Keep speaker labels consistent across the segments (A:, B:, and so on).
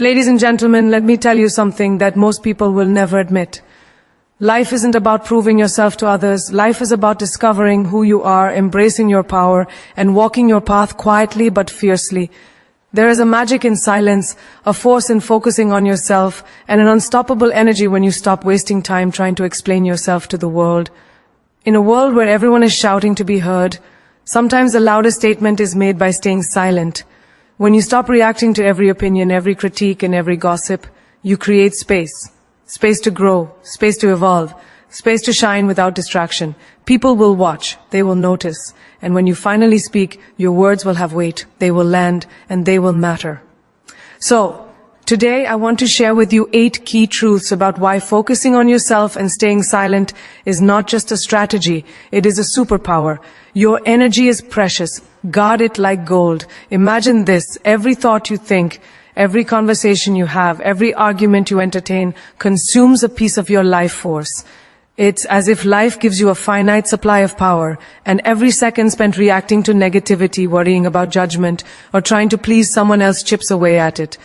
A: Ladies and gentlemen, let me tell you something that most people will never admit. Life isn't about proving yourself to others. Life is about discovering who you are, embracing your power, and walking your path quietly but fiercely. There is a magic in silence, a force in focusing on yourself, and an unstoppable energy when you stop wasting time trying to explain yourself to the world. In a world where everyone is shouting to be heard, sometimes the loudest statement is made by staying silent. When you stop reacting to every opinion, every critique, and every gossip, you create space. Space to grow, space to evolve, space to shine without distraction. People will watch, they will notice, and when you finally speak, your words will have weight, they will land, and they will matter. So, today I want to share with you 8 key truths about why focusing on yourself and staying silent is not just a strategy, it is a superpower. Your energy is precious. Guard it like gold. Imagine this, every thought you think, every conversation you have, every argument you entertain consumes a piece of your life force. It's as if life gives you a finite supply of power, and every second spent reacting to negativity, worrying about judgment, or trying to please someone else chips away at it.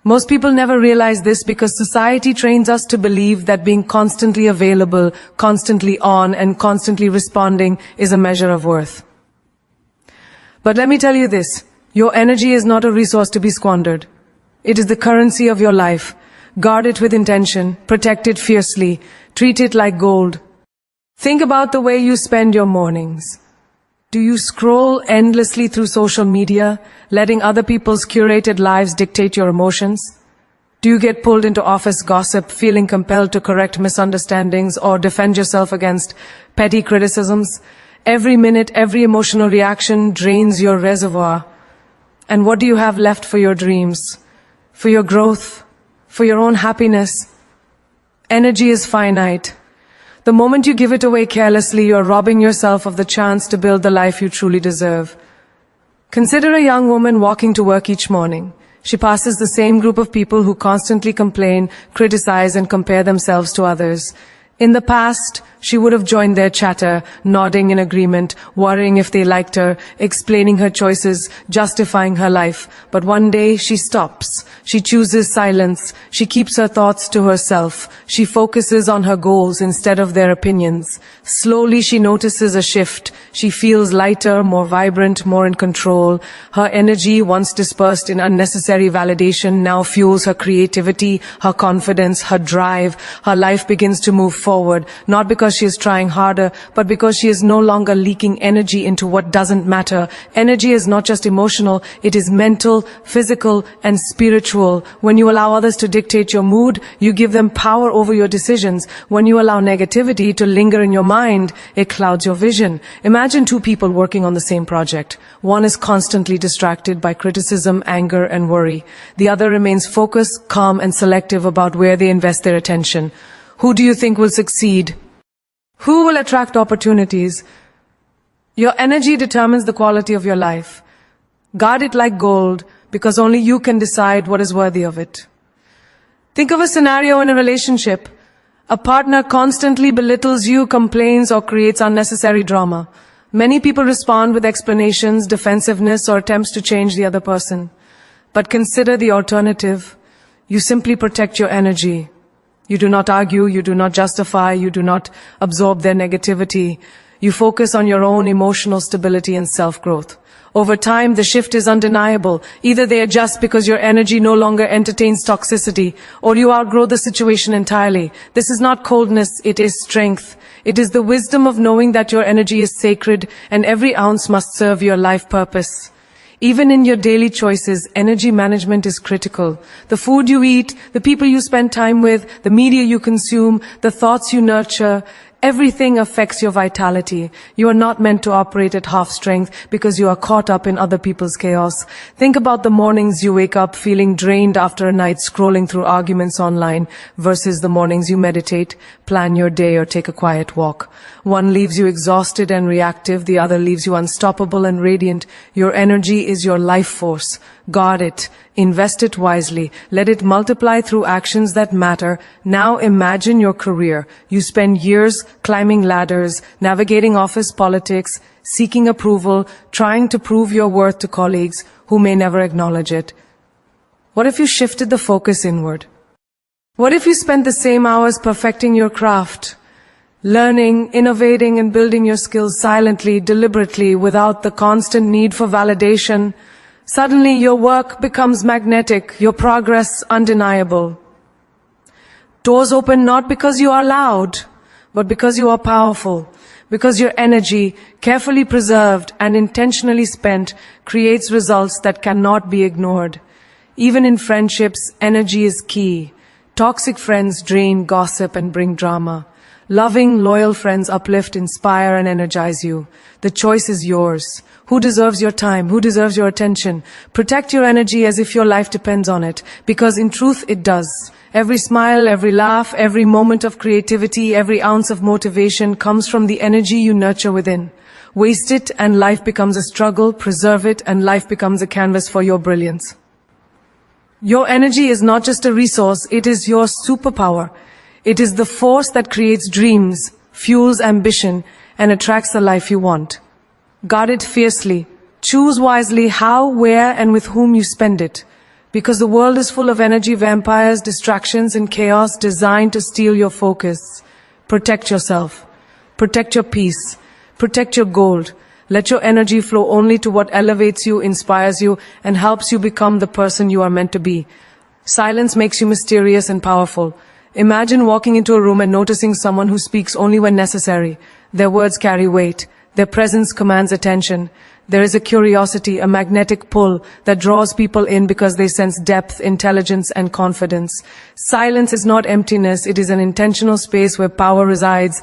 A: Most people never realize this because society trains us to believe that being constantly available, constantly on, and constantly responding is a measure of worth. But let me tell you this, your energy is not a resource to be squandered. It is the currency of your life. Guard it with intention, protect it fiercely, treat it like gold. Think about the way you spend your mornings. Do you scroll endlessly through social media, letting other people's curated lives dictate your emotions? Do you get pulled into office gossip, feeling compelled to correct misunderstandings or defend yourself against petty criticisms? Every minute, every emotional reaction drains your reservoir. And what do you have left for your dreams, for your growth, for your own happiness? Energy is finite. The moment you give it away carelessly, you are robbing yourself of the chance to build the life you truly deserve. Consider a young woman walking to work each morning. She passes the same group of people who constantly complain, criticize, and compare themselves to others. In the past, she would have joined their chatter, nodding in agreement, worrying if they liked her, explaining her choices, justifying her life. But one day she stops. She chooses silence. She keeps her thoughts to herself. She focuses on her goals instead of their opinions. Slowly she notices a shift. She feels lighter, more vibrant, more in control. Her energy, once dispersed in unnecessary validation, now fuels her creativity, her confidence, her drive. Her life begins to move forward, not because she is trying harder, but because she is no longer leaking energy into what doesn't matter. Energy is not just emotional, it is mental, physical, and spiritual. When you allow others to dictate your mood, you give them power over your decisions. When you allow negativity to linger in your mind, it clouds your vision. Imagine 2 people working on the same project. One is constantly distracted by criticism, anger, and worry. The other remains focused, calm, and selective about where they invest their attention. Who do you think will succeed? Who will attract opportunities? Your energy determines the quality of your life. Guard it like gold, because only you can decide what is worthy of it. Think of a scenario in a relationship. A partner constantly belittles you, complains, or creates unnecessary drama. Many people respond with explanations, defensiveness, or attempts to change the other person. But consider the alternative. You simply protect your energy. You do not argue, you do not justify, you do not absorb their negativity. You focus on your own emotional stability and self-growth. Over time, the shift is undeniable. Either they adjust because your energy no longer entertains toxicity, or you outgrow the situation entirely. This is not coldness, it is strength. It is the wisdom of knowing that your energy is sacred and every ounce must serve your life purpose. Even in your daily choices, energy management is critical. The food you eat, the people you spend time with, the media you consume, the thoughts you nurture, everything affects your vitality. You are not meant to operate at half strength because you are caught up in other people's chaos. Think about the mornings you wake up feeling drained after a night scrolling through arguments online versus the mornings you meditate, plan your day, or take a quiet walk. One leaves you exhausted and reactive, the other leaves you unstoppable and radiant. Your energy is your life force. Guard it. Invest it wisely. Let it multiply through actions that matter. Now imagine your career. You spend years climbing ladders, navigating office politics, seeking approval, trying to prove your worth to colleagues who may never acknowledge it. What if you shifted the focus inward? What if you spent the same hours perfecting your craft, learning, innovating, and building your skills silently, deliberately, without the constant need for validation? Suddenly your work becomes magnetic, your progress undeniable. Doors open not because you are loud, but because you are powerful, because your energy, carefully preserved and intentionally spent, creates results that cannot be ignored. Even in friendships, energy is key. Toxic friends drain, gossip, and bring drama. Loving, loyal friends uplift, inspire, and energize you. The choice is yours. Who deserves your time? Who deserves your attention? Protect your energy as if your life depends on it, because in truth it does. Every smile, every laugh, every moment of creativity, every ounce of motivation comes from the energy you nurture within. Waste it and life becomes a struggle. Preserve it and life becomes a canvas for your brilliance. Your energy is not just a resource, it is your superpower. It is the force that creates dreams, fuels ambition, and attracts the life you want. Guard it fiercely. Choose wisely how, where, and with whom you spend it. Because the world is full of energy vampires, distractions, and chaos designed to steal your focus. Protect yourself. Protect your peace. Protect your gold. Let your energy flow only to what elevates you, inspires you, and helps you become the person you are meant to be. Silence makes you mysterious and powerful. Imagine walking into a room and noticing someone who speaks only when necessary. Their words carry weight. Their presence commands attention. There is a curiosity, a magnetic pull that draws people in because they sense depth, intelligence, and confidence. Silence is not emptiness, it is an intentional space where power resides.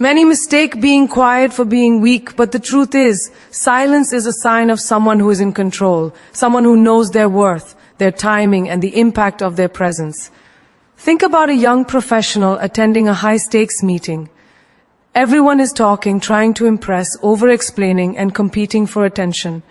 A: Many mistake being quiet for being weak, but the truth is, silence is a sign of someone who is in control, someone who knows their worth, their timing, and the impact of their presence. Think about a young professional attending a high-stakes meeting. Everyone is talking, trying to impress, over-explaining, and competing for attention.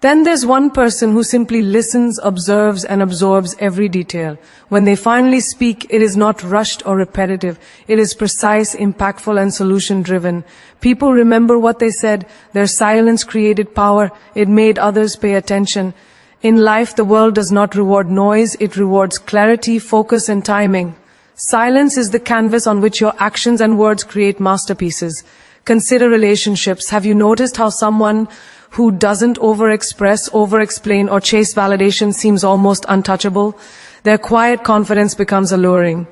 A: Then there's one person who simply listens, observes, and absorbs every detail. When they finally speak, it is not rushed or repetitive. It is precise, impactful, and solution-driven. People remember what they said. Their silence created power. It made others pay attention. In life, the world does not reward noise. It rewards clarity, focus, and timing. Silence is the canvas on which your actions and words create masterpieces. Consider relationships. Have you noticed how someone who doesn't overexpress, over-explain, or chase validation seems almost untouchable? Their quiet confidence becomes alluring.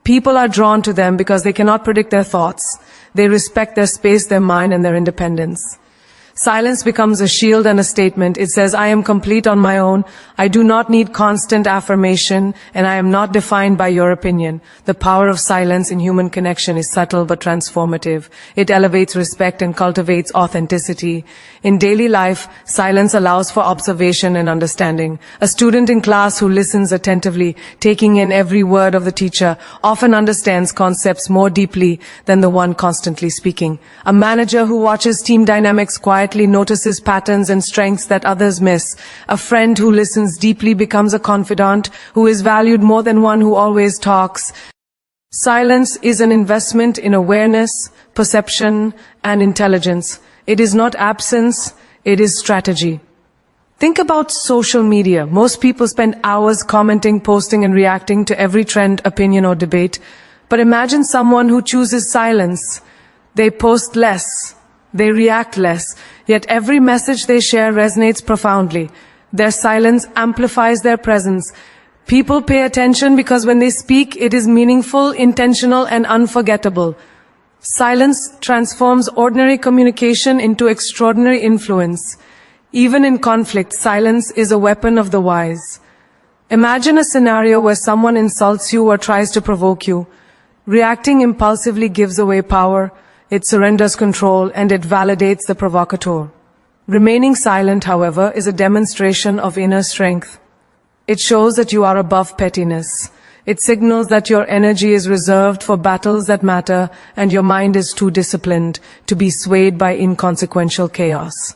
A: People are drawn to them because they cannot predict their thoughts. They respect their space, their mind, and their independence. Silence becomes a shield and a statement. It says, I am complete on my own. I do not need constant affirmation, and I am not defined by your opinion. The power of silence in human connection is subtle but transformative. It elevates respect and cultivates authenticity. In daily life, silence allows for observation and understanding. A student in class who listens attentively, taking in every word of the teacher, often understands concepts more deeply than the one constantly speaking. A manager who watches team dynamics quietly notices patterns and strengths that others miss. A friend who listens deeply becomes a confidant who is valued more than one who always talks. Silence is an investment in awareness, perception, and intelligence. It is not absence, it is strategy. Think about social media. Most people spend hours commenting, posting, and reacting to every trend, opinion, or debate. But imagine someone who chooses silence. They post less. They react less, yet every message they share resonates profoundly. Their silence amplifies their presence. People pay attention because when they speak, it is meaningful, intentional, and unforgettable. Silence transforms ordinary communication into extraordinary influence. Even in conflict, silence is a weapon of the wise. Imagine a scenario where someone insults you or tries to provoke you. Reacting impulsively gives away power. It surrenders control and it validates the provocateur. Remaining silent, however, is a demonstration of inner strength. It shows that you are above pettiness. It signals that your energy is reserved for battles that matter and your mind is too disciplined to be swayed by inconsequential chaos.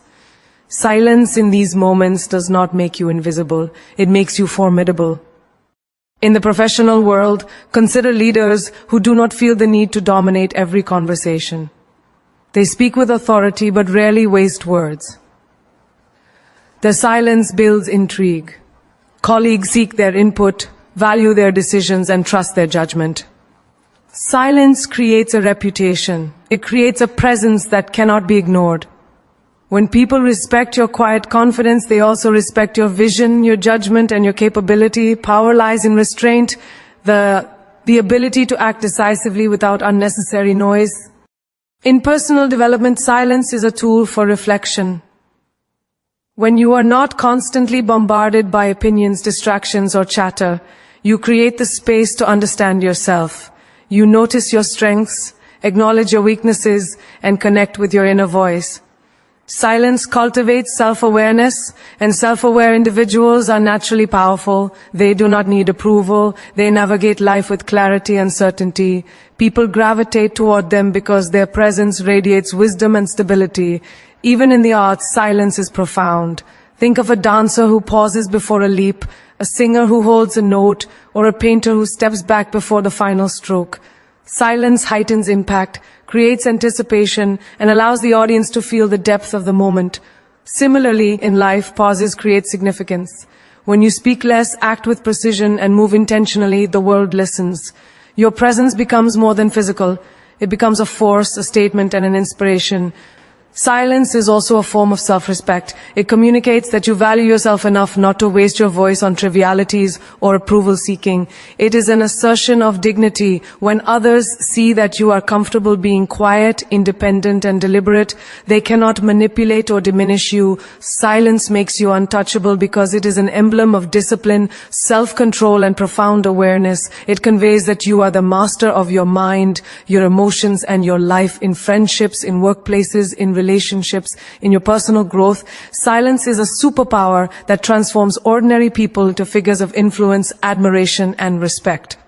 A: Silence in these moments does not make you invisible. It makes you formidable. In the professional world, consider leaders who do not feel the need to dominate every conversation. They speak with authority but rarely waste words. Their silence builds intrigue. Colleagues seek their input, value their decisions, and trust their judgment. Silence creates a reputation. It creates a presence that cannot be ignored. When people respect your quiet confidence, they also respect your vision, your judgment, and your capability. Power lies in restraint, the ability to act decisively without unnecessary noise. In personal development, silence is a tool for reflection. When you are not constantly bombarded by opinions, distractions, or chatter, you create the space to understand yourself. You notice your strengths, acknowledge your weaknesses, and connect with your inner voice. Silence cultivates self-awareness, and self-aware individuals are naturally powerful. They do not need approval. They navigate life with clarity and certainty. People gravitate toward them because their presence radiates wisdom and stability. Even in the arts, silence is profound. Think of a dancer who pauses before a leap, a singer who holds a note, or a painter who steps back before the final stroke. Silence heightens impact, creates anticipation, and allows the audience to feel the depth of the moment. Similarly, in life, pauses create significance. When you speak less, act with precision, and move intentionally, the world listens. Your presence becomes more than physical. It becomes a force, a statement, and an inspiration. Silence is also a form of self-respect. It communicates that you value yourself enough not to waste your voice on trivialities or approval-seeking. It is an assertion of dignity. When others see that you are comfortable being quiet, independent, and deliberate, they cannot manipulate or diminish you. Silence makes you untouchable because it is an emblem of discipline, self-control, and profound awareness. It conveys that you are the master of your mind, your emotions, and your life in friendships, in workplaces, in relationships, in your personal growth. Silence is a superpower that transforms ordinary people into figures of influence, admiration, and respect.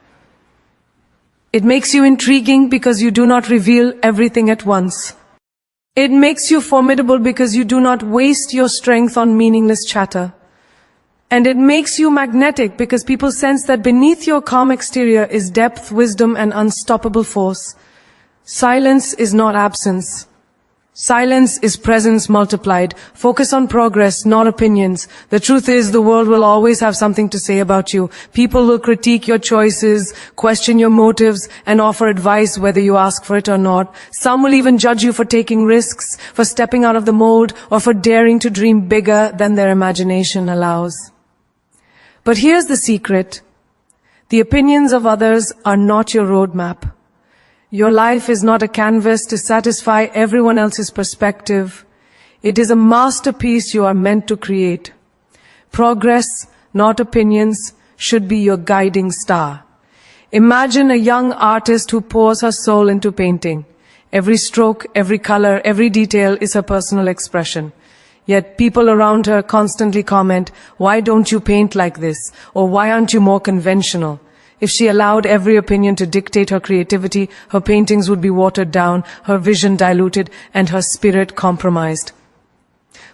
A: It makes you intriguing because you do not reveal everything at once. It makes you formidable because you do not waste your strength on meaningless chatter. And it makes you magnetic because people sense that beneath your calm exterior is depth, wisdom, and unstoppable force. Silence is not absence. Silence is presence multiplied. Focus on progress, not opinions. The truth is, the world will always have something to say about you. People will critique your choices, question your motives, and offer advice whether you ask for it or not. Some will even judge you for taking risks, for stepping out of the mold, or for daring to dream bigger than their imagination allows. But here's the secret. The opinions of others are not your roadmap. Your life is not a canvas to satisfy everyone else's perspective. It is a masterpiece you are meant to create. Progress, not opinions, should be your guiding star. Imagine a young artist who pours her soul into painting. Every stroke, every color, every detail is her personal expression. Yet people around her constantly comment, "Why don't you paint like this?" or "Why aren't you more conventional?" If she allowed every opinion to dictate her creativity, her paintings would be watered down, her vision diluted, and her spirit compromised.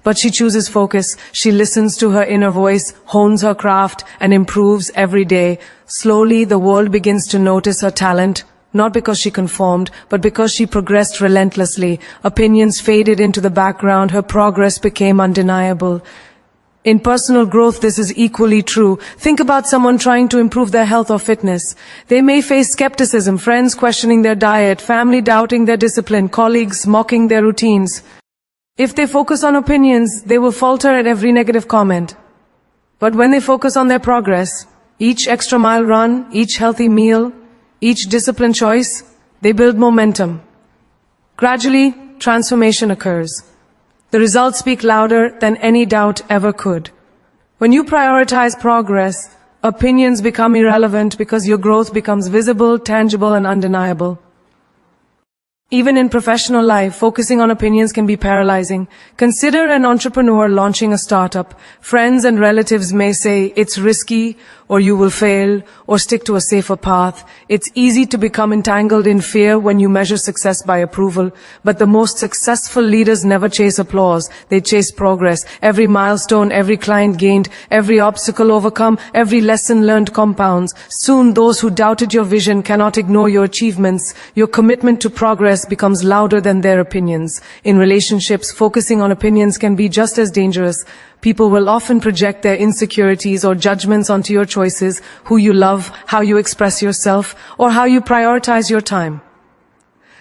A: But she chooses focus. She listens to her inner voice, hones her craft, and improves every day. Slowly, the world begins to notice her talent, not because she conformed, but because she progressed relentlessly. Opinions faded into the background. Her progress became undeniable. In personal growth, this is equally true. Think about someone trying to improve their health or fitness. They may face skepticism, friends questioning their diet, family doubting their discipline, colleagues mocking their routines. If they focus on opinions, they will falter at every negative comment. But when they focus on their progress, each extra mile run, each healthy meal, each disciplined choice, they build momentum. Gradually, transformation occurs. The results speak louder than any doubt ever could. When you prioritize progress, opinions become irrelevant because your growth becomes visible, tangible, and undeniable. Even in professional life, focusing on opinions can be paralyzing. Consider an entrepreneur launching a startup. Friends and relatives may say, "It's risky," or "You will fail," or "Stick to a safer path." It's easy to become entangled in fear when you measure success by approval. But the most successful leaders never chase applause. They chase progress. Every milestone, every client gained, every obstacle overcome, every lesson learned compounds. Soon, those who doubted your vision cannot ignore your achievements. Your commitment to progress progress becomes louder than their opinions. In relationships, focusing on opinions can be just as dangerous. People will often project their insecurities or judgments onto your choices, who you love, how you express yourself, or how you prioritize your time.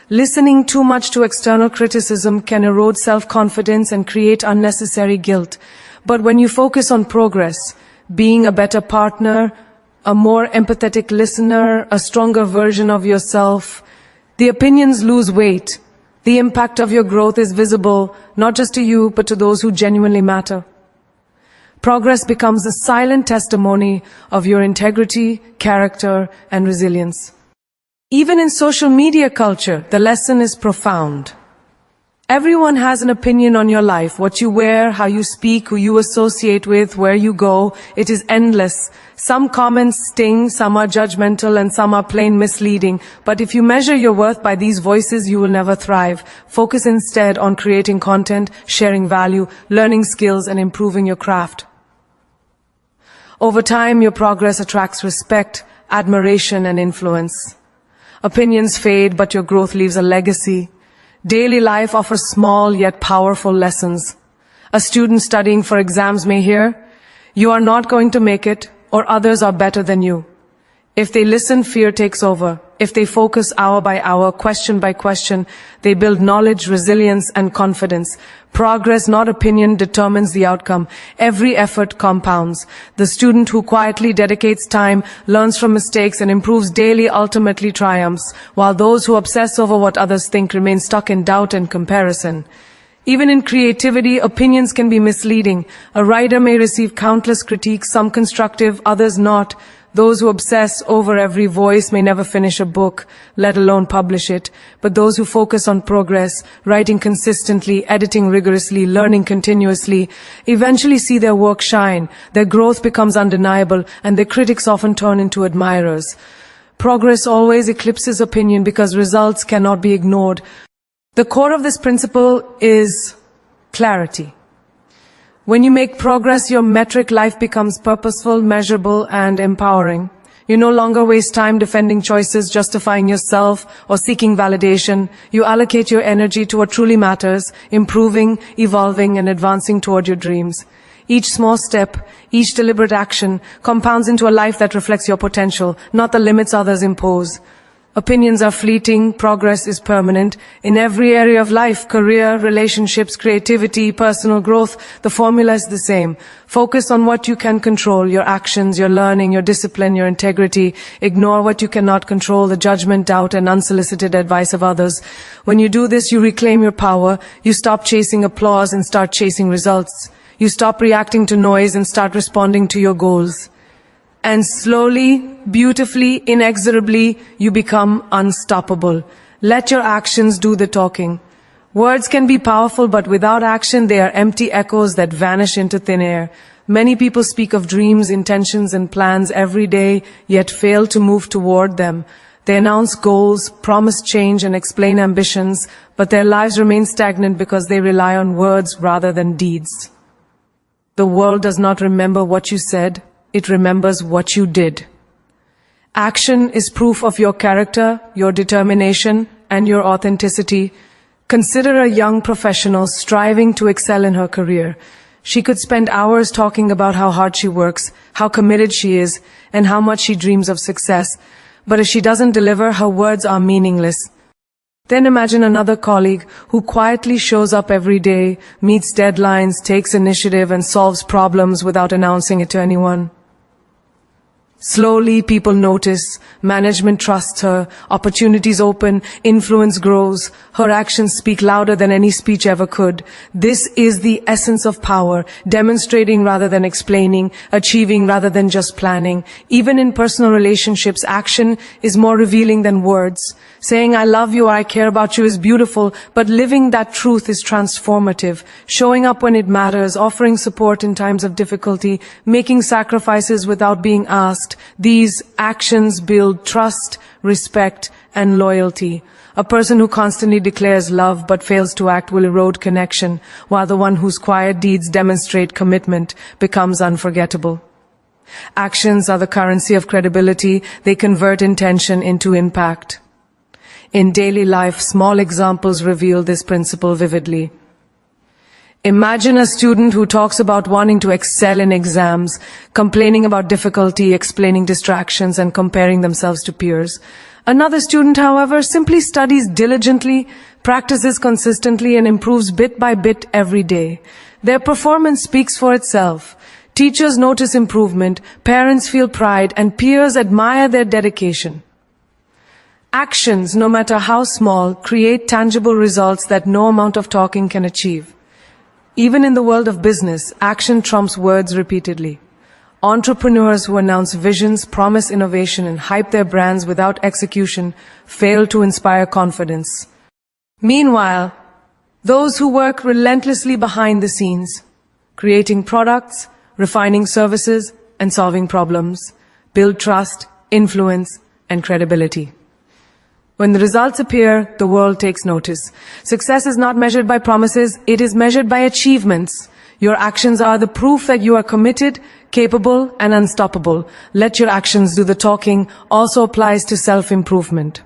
A: Listening too much to external criticism can erode self-confidence and create unnecessary guilt. But when you focus on progress, being a better partner, a more empathetic listener, a stronger version of yourself, the opinions lose weight. The impact of your growth is visible, not just to you, but to those who genuinely matter. Progress becomes a silent testimony of your integrity, character, and resilience. Even in social media culture, the lesson is profound. Everyone has an opinion on your life, what you wear, how you speak, who you associate with, where you go. It is endless. Some comments sting, some are judgmental, and some are plain misleading. But if you measure your worth by these voices, you will never thrive. Focus instead on creating content, sharing value, learning skills, and improving your craft. Over time, your progress attracts respect, admiration, and influence. Opinions fade, but your growth leaves a legacy. Daily life offers small yet powerful lessons. A student studying for exams may hear, "You are not going to make it," or "Others are better than you." If they listen, fear takes over. If they focus hour by hour, question by question, they build knowledge, resilience, and confidence. Progress, not opinion, determines the outcome. Every effort compounds. The student who quietly dedicates time, learns from mistakes, and improves daily ultimately triumphs, while those who obsess over what others think remain stuck in doubt and comparison. Even in creativity, opinions can be misleading. A writer may receive countless critiques, some constructive, others not. Those who obsess over every voice may never finish a book, let alone publish it. But those who focus on progress, writing consistently, editing rigorously, learning continuously, eventually see their work shine. Their growth becomes undeniable, and their critics often turn into admirers. Progress always eclipses opinion because results cannot be ignored. The core of this principle is clarity. When you make progress, your metric life becomes purposeful, measurable, and empowering. You no longer waste time defending choices, justifying yourself, or seeking validation. You allocate your energy to what truly matters, improving, evolving, and advancing toward your dreams. Each small step, each deliberate action compounds into a life that reflects your potential, not the limits others impose. Opinions are fleeting, progress is permanent. In every area of life, career, relationships, creativity, personal growth, the formula is the same. Focus on what you can control, your actions, your learning, your discipline, your integrity. Ignore what you cannot control, the judgment, doubt, and unsolicited advice of others. When you do this, you reclaim your power. You stop chasing applause and start chasing results. You stop reacting to noise and start responding to your goals. And slowly, beautifully, inexorably, you become unstoppable. Let your actions do the talking. Words can be powerful, but without action, they are empty echoes that vanish into thin air. Many people speak of dreams, intentions, and plans every day, yet fail to move toward them. They announce goals, promise change, and explain ambitions, but their lives remain stagnant because they rely on words rather than deeds. The world does not remember what you said. It remembers what you did. Action is proof of your character, your determination, and your authenticity. Consider a young professional striving to excel in her career. She could spend hours talking about how hard she works, how committed she is, and how much she dreams of success. But if she doesn't deliver, her words are meaningless. Then imagine another colleague who quietly shows up every day, meets deadlines, takes initiative, and solves problems without announcing it to anyone. Slowly, people notice, management trusts her, opportunities open, influence grows, her actions speak louder than any speech ever could. This is the essence of power, demonstrating rather than explaining, achieving rather than just planning. Even in personal relationships, action is more revealing than words. Saying I love you or I care about you is beautiful, but living that truth is transformative. Showing up when it matters, offering support in times of difficulty, making sacrifices without being asked. These actions build trust, respect, and loyalty. A person who constantly declares love but fails to act will erode connection, while the one whose quiet deeds demonstrate commitment becomes unforgettable. Actions are the currency of credibility. They convert intention into impact. In daily life, small examples reveal this principle vividly. Imagine a student who talks about wanting to excel in exams, complaining about difficulty, explaining distractions, and comparing themselves to peers. Another student, however, simply studies diligently, practices consistently, and improves bit by bit every day. Their performance speaks for itself. Teachers notice improvement, parents feel pride, and peers admire their dedication. Actions, no matter how small, create tangible results that no amount of talking can achieve. Even in the world of business, action trumps words repeatedly. Entrepreneurs who announce visions, promise innovation, and hype their brands without execution fail to inspire confidence. Meanwhile, those who work relentlessly behind the scenes, creating products, refining services, and solving problems, build trust, influence, and credibility. When the results appear, the world takes notice. Success is not measured by promises, it is measured by achievements. Your actions are the proof that you are committed, capable, and unstoppable. Let your actions do the talking also applies to self-improvement.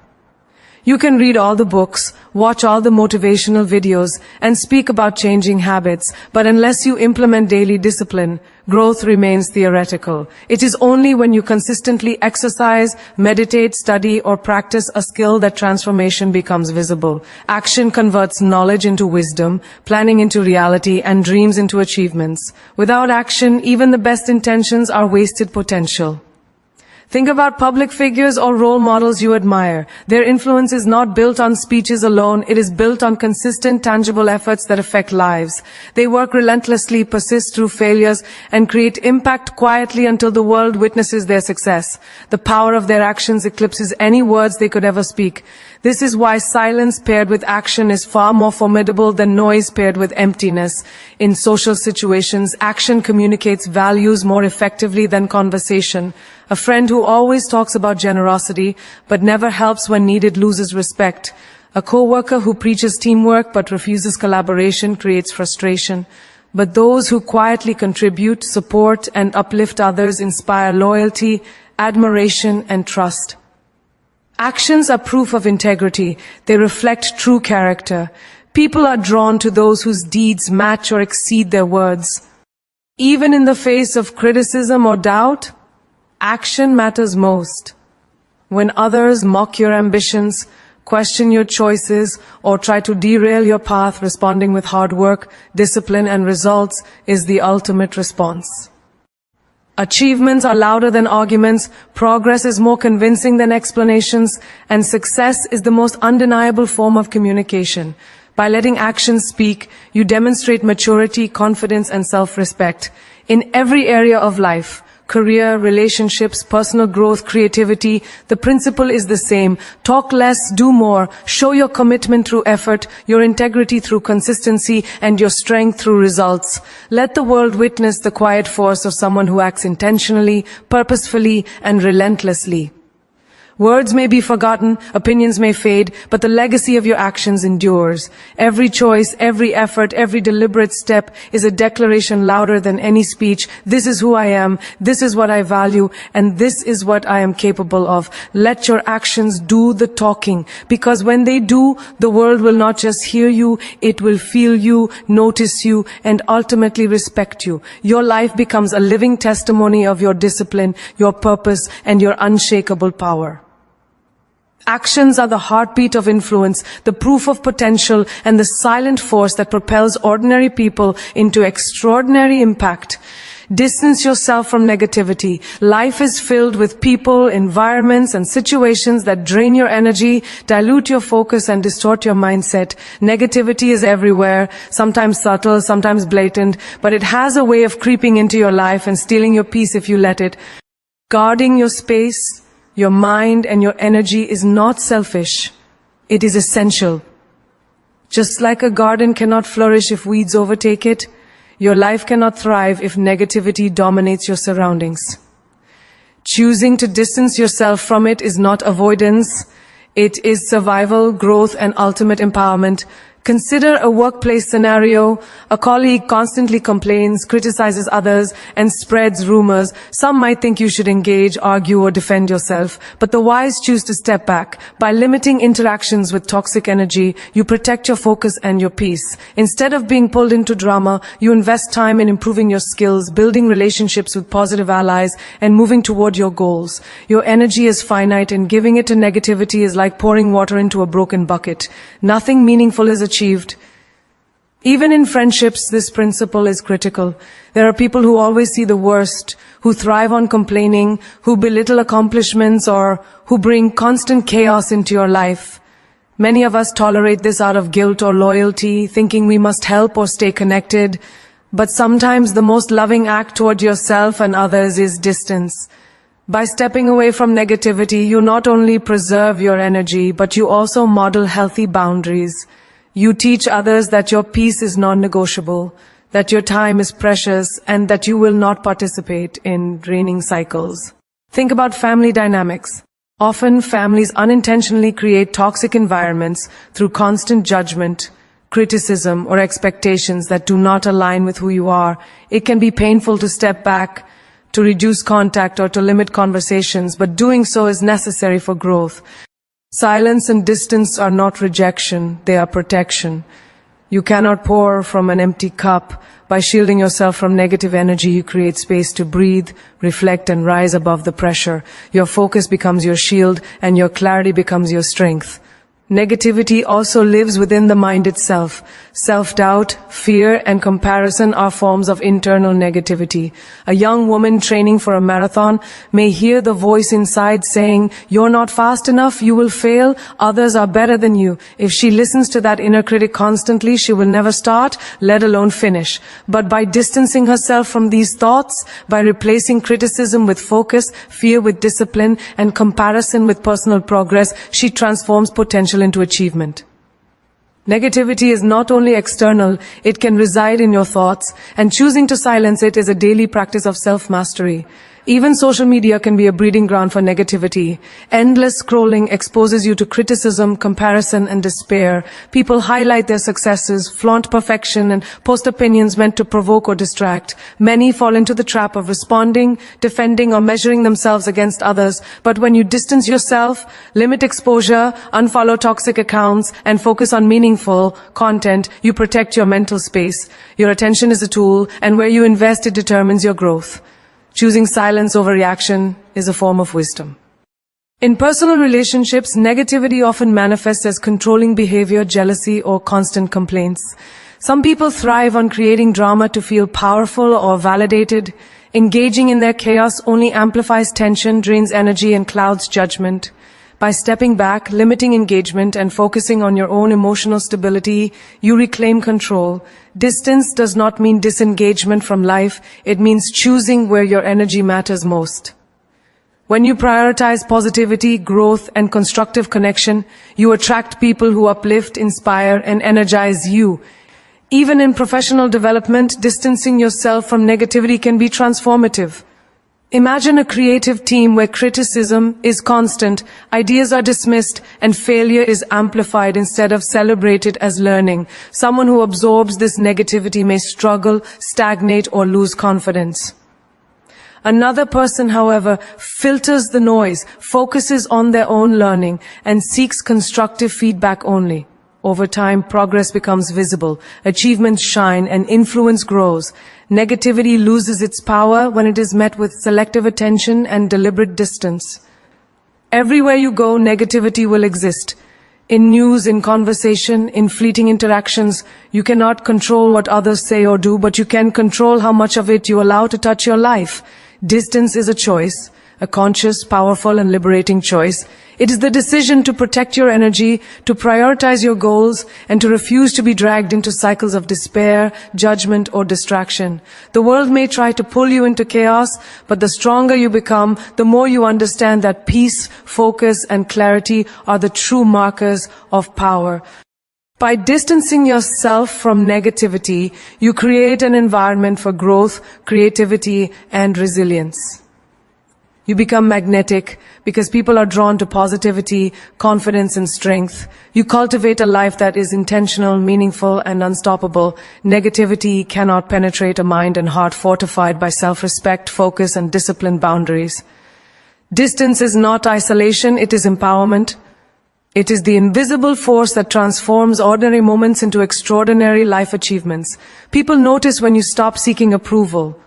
A: You can read all the books, watch all the motivational videos, and speak about changing habits, but unless you implement daily discipline, growth remains theoretical. It is only when you consistently exercise, meditate, study, or practice a skill that transformation becomes visible. Action converts knowledge into wisdom, planning into reality, and dreams into achievements. Without action, even the best intentions are wasted potential. Think about public figures or role models you admire. Their influence is not built on speeches alone, it is built on consistent, tangible efforts that affect lives. They work relentlessly, persist through failures, and create impact quietly until the world witnesses their success. The power of their actions eclipses any words they could ever speak. This is why silence paired with action is far more formidable than noise paired with emptiness. In social situations, action communicates values more effectively than conversation. A friend who always talks about generosity but never helps when needed loses respect. A co-worker who preaches teamwork but refuses collaboration creates frustration. But those who quietly contribute, support, and uplift others inspire loyalty, admiration, and trust. Actions are proof of integrity. They reflect true character. People are drawn to those whose deeds match or exceed their words. Even in the face of criticism or doubt, action matters most. When others mock your ambitions, question your choices, or try to derail your path, responding with hard work, discipline, and results is the ultimate response. Achievements are louder than arguments, progress is more convincing than explanations, and success is the most undeniable form of communication. By letting actions speak, you demonstrate maturity, confidence, and self-respect. In every area of life, career, relationships, personal growth, creativity, the principle is the same. Talk less, do more. Show your commitment through effort, your integrity through consistency, and your strength through results. Let the world witness the quiet force of someone who acts intentionally, purposefully, and relentlessly. Words may be forgotten, opinions may fade, but the legacy of your actions endures. Every choice, every effort, every deliberate step is a declaration louder than any speech. This is who I am, this is what I value, and this is what I am capable of. Let your actions do the talking, because when they do, the world will not just hear you, it will feel you, notice you, and ultimately respect you. Your life becomes a living testimony of your discipline, your purpose, and your unshakable power. Actions are the heartbeat of influence, the proof of potential, and the silent force that propels ordinary people into extraordinary impact. Distance yourself from negativity. Life is filled with people, environments, and situations that drain your energy, dilute your focus, and distort your mindset. Negativity is everywhere, sometimes subtle, sometimes blatant, but it has a way of creeping into your life and stealing your peace if you let it. Guarding your space, your mind, and your energy is not selfish. It is essential. Just like a garden cannot flourish if weeds overtake it, your life cannot thrive if negativity dominates your surroundings. Choosing to distance yourself from it is not avoidance. It is survival, growth, and ultimate empowerment. Consider a workplace scenario. A colleague constantly complains, criticizes others, and spreads rumors. Some might think you should engage, argue, or defend yourself, but the wise choose to step back. By limiting interactions with toxic energy, you protect your focus and your peace. Instead of being pulled into drama, you invest time in improving your skills, building relationships with positive allies, and moving toward your goals. Your energy is finite, and giving it to negativity is like pouring water into a broken bucket. Nothing meaningful is achieved. Even in friendships, this principle is critical. There are people who always see the worst, who thrive on complaining, who belittle accomplishments, or who bring constant chaos into your life. Many of us tolerate this out of guilt or loyalty, thinking we must help or stay connected. But sometimes the most loving act toward yourself and others is distance. By stepping away from negativity, you not only preserve your energy, but you also model healthy boundaries. You teach others that your peace is non-negotiable, that your time is precious, and that you will not participate in draining cycles. Think about family dynamics. Often, families unintentionally create toxic environments through constant judgment, criticism, or expectations that do not align with who you are. It can be painful to step back, to reduce contact, or to limit conversations, but doing so is necessary for growth. Silence and distance are not rejection, they are protection. You cannot pour from an empty cup. By shielding yourself from negative energy, you create space to breathe, reflect, and rise above the pressure. Your focus becomes your shield, and your clarity becomes your strength. Negativity also lives within the mind itself. Self-doubt, fear, and comparison are forms of internal negativity. A young woman training for a marathon may hear the voice inside saying, "You're not fast enough, you will fail, others are better than you." If she listens to that inner critic constantly, she will never start, let alone finish. But by distancing herself from these thoughts, by replacing criticism with focus, fear with discipline, and comparison with personal progress, she transforms potential into achievement. Negativity is not only external, it can reside in your thoughts, and choosing to silence it is a daily practice of self-mastery. Even social media can be a breeding ground for negativity. Endless scrolling exposes you to criticism, comparison, and despair. People highlight their successes, flaunt perfection, and post opinions meant to provoke or distract. Many fall into the trap of responding, defending, or measuring themselves against others. But when you distance yourself, limit exposure, unfollow toxic accounts, and focus on meaningful content, you protect your mental space. Your attention is a tool, and where you invest, it determines your growth. Choosing silence over reaction is a form of wisdom. In personal relationships, negativity often manifests as controlling behavior, jealousy, or constant complaints. Some people thrive on creating drama to feel powerful or validated. Engaging in their chaos only amplifies tension, drains energy, and clouds judgment. By stepping back, limiting engagement, and focusing on your own emotional stability, you reclaim control. Distance does not mean disengagement from life. It means choosing where your energy matters most. When you prioritize positivity, growth, and constructive connection, you attract people who uplift, inspire, and energize you. Even in professional development, distancing yourself from negativity can be transformative. Imagine a creative team where criticism is constant, ideas are dismissed, and failure is amplified instead of celebrated as learning. Someone who absorbs this negativity may struggle, stagnate, or lose confidence. Another person, however, filters the noise, focuses on their own learning, and seeks constructive feedback only. Over time, progress becomes visible, achievements shine, and influence grows. Negativity loses its power when it is met with selective attention and deliberate distance. Everywhere you go, negativity will exist. In news, in conversation, in fleeting interactions, you cannot control what others say or do, but you can control how much of it you allow to touch your life. Distance is a choice, a conscious, powerful, and liberating choice. It is the decision to protect your energy, to prioritize your goals, and to refuse to be dragged into cycles of despair, judgment, or distraction. The world may try to pull you into chaos, but the stronger you become, the more you understand that peace, focus, and clarity are the true markers of power. By distancing yourself from negativity, you create an environment for growth, creativity, and resilience. You become magnetic because people are drawn to positivity, confidence, and strength. You cultivate a life that is intentional, meaningful, and unstoppable. Negativity cannot penetrate a mind and heart fortified by self-respect, focus, and disciplined boundaries. Distance is not isolation, it is empowerment. It is the invisible force that transforms ordinary moments into extraordinary life achievements. People notice when you stop seeking approval.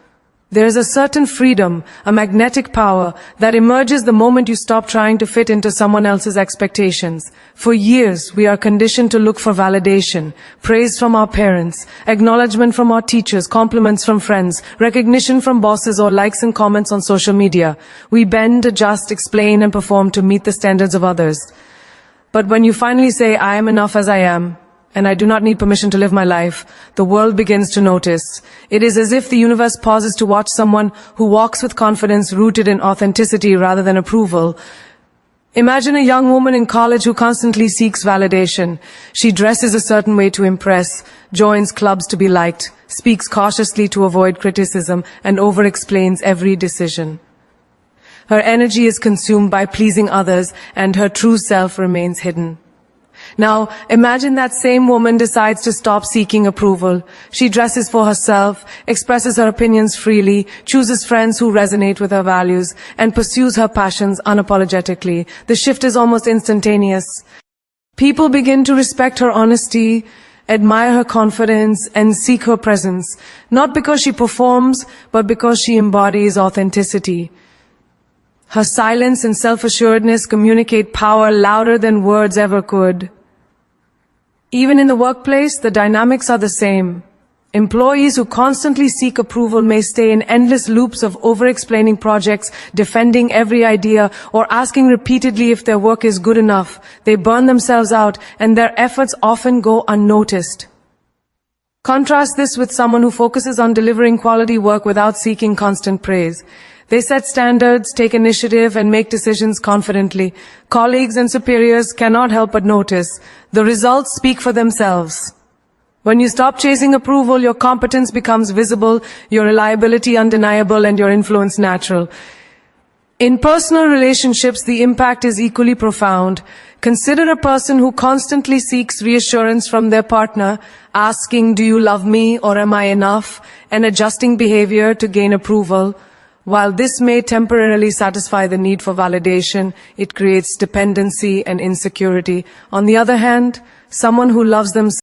A: There is a certain freedom, a magnetic power that emerges the moment you stop trying to fit into someone else's expectations. For years, we are conditioned to look for validation, praise from our parents, acknowledgement from our teachers, compliments from friends, recognition from bosses, or likes and comments on social media. We bend, adjust, explain, and perform to meet the standards of others. But when you finally say, I am enough as I am, and I do not need permission to live my life, the world begins to notice. It is as if the universe pauses to watch someone who walks with confidence rooted in authenticity rather than approval. Imagine a young woman in college who constantly seeks validation. She dresses a certain way to impress, joins clubs to be liked, speaks cautiously to avoid criticism, and over-explains every decision. Her energy is consumed by pleasing others, and her true self remains hidden. Now, imagine that same woman decides to stop seeking approval. She dresses for herself, expresses her opinions freely, chooses friends who resonate with her values, and pursues her passions unapologetically. The shift is almost instantaneous. People begin to respect her honesty, admire her confidence, and seek her presence, not because she performs, but because she embodies authenticity. Her silence and self-assuredness communicate power louder than words ever could. Even in the workplace, the dynamics are the same. Employees who constantly seek approval may stay in endless loops of over-explaining projects, defending every idea, or asking repeatedly if their work is good enough. They burn themselves out, and their efforts often go unnoticed. Contrast this with someone who focuses on delivering quality work without seeking constant praise. They set standards, take initiative, and make decisions confidently. Colleagues and superiors cannot help but notice. The results speak for themselves. When you stop chasing approval, your competence becomes visible, your reliability undeniable, and your influence natural. In personal relationships, the impact is equally profound. Consider a person who constantly seeks reassurance from their partner, asking, "Do you love me?" or "Am I enough?" and adjusting behavior to gain approval. While this may temporarily satisfy the need for validation, it creates dependency and insecurity. On the other hand, someone who loves themselves